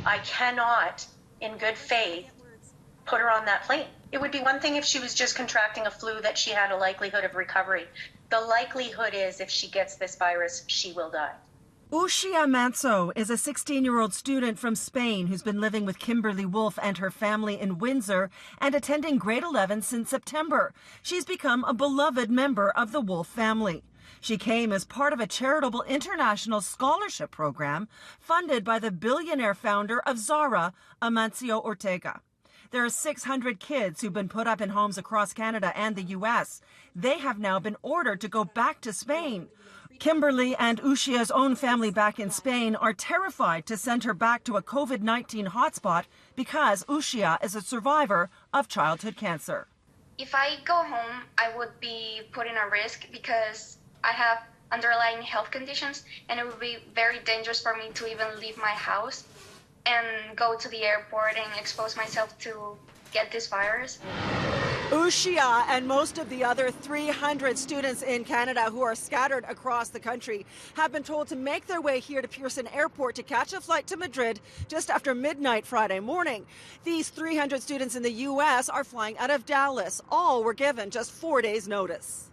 I cannot, in good faith, put her on that plane. It would be one thing if she was just contracting a flu that she had a likelihood of recovery. The likelihood is if she gets this virus, she will die. Uxia Manso is a 16-year-old student from Spain who's been living with Kimberly Wolf and her family in Windsor and attending grade 11 since September. She's become a beloved member of the Wolf family. She came as part of a charitable international scholarship program funded by the billionaire founder of Zara, Amancio Ortega. There are 600 kids who've been put up in homes across Canada and the U.S. They have now been ordered to go back to Spain. Kimberly and Uxia's own family back in Spain are terrified to send her back to a COVID-19 hotspot because Uxia is a survivor of childhood cancer. If I go home, I would be put in a risk because I have underlying health conditions, and it would be very dangerous for me to even leave my house and go to the airport and expose myself to get this virus. Uxia and most of the other 300 students in Canada who are scattered across the country have been told to make their way here to Pearson Airport to catch a flight to Madrid just after midnight Friday morning. These 300 students in the U.S. are flying out of Dallas. All were given just 4 days' notice.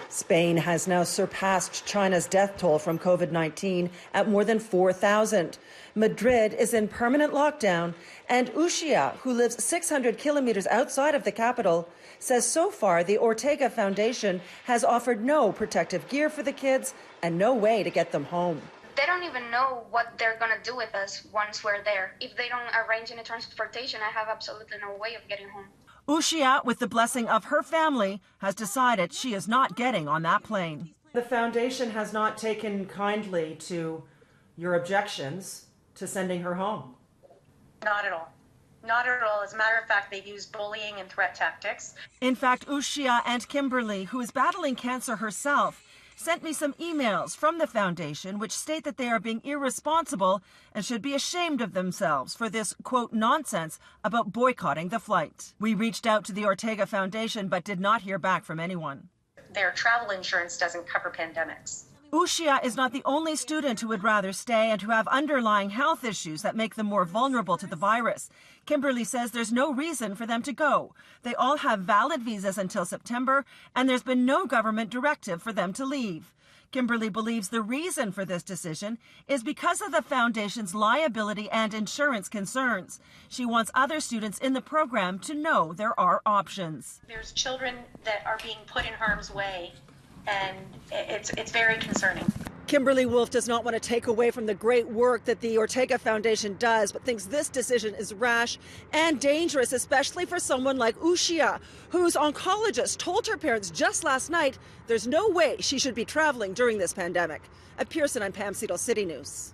Spain has now surpassed China's death toll from COVID-19 at more than 4,000. Madrid is in permanent lockdown, and Uxia, who lives 600 kilometers outside of the capital, says so far the Ortega Foundation has offered no protective gear for the kids and no way to get them home. They don't even know what they're going to do with us once we're there. If they don't arrange any transportation, I have absolutely no way of getting home. Uxia, with the blessing of her family, has decided she is not getting on that plane. The foundation has not taken kindly to your objections to sending her home. Not at all. Not at all. As a matter of fact, they've used bullying and threat tactics. In fact, Uxia and Kimberly, who is battling cancer herself, sent me some emails from the foundation which state that they are being irresponsible and should be ashamed of themselves for this, quote, nonsense about boycotting the flight. We reached out to the Ortega Foundation but did not hear back from anyone. Their travel insurance doesn't cover pandemics. Uxia is not the only student who would rather stay and who have underlying health issues that make them more vulnerable to the virus. Kimberly says there's no reason for them to go. They all have valid visas until September, and there's been no government directive for them to leave. Kimberly believes the reason for this decision is because of the foundation's liability and insurance concerns. She wants other students in the program to know there are options. There's children that are being put in harm's way, and it's very concerning. Kimberly Wolf does not want to take away from the great work that the Ortega Foundation does, but thinks this decision is rash and dangerous, especially for someone like Uxia, whose oncologist told her parents just last night there's no way she should be traveling during this pandemic. At Pearson, I'm Pam Seatle, City News.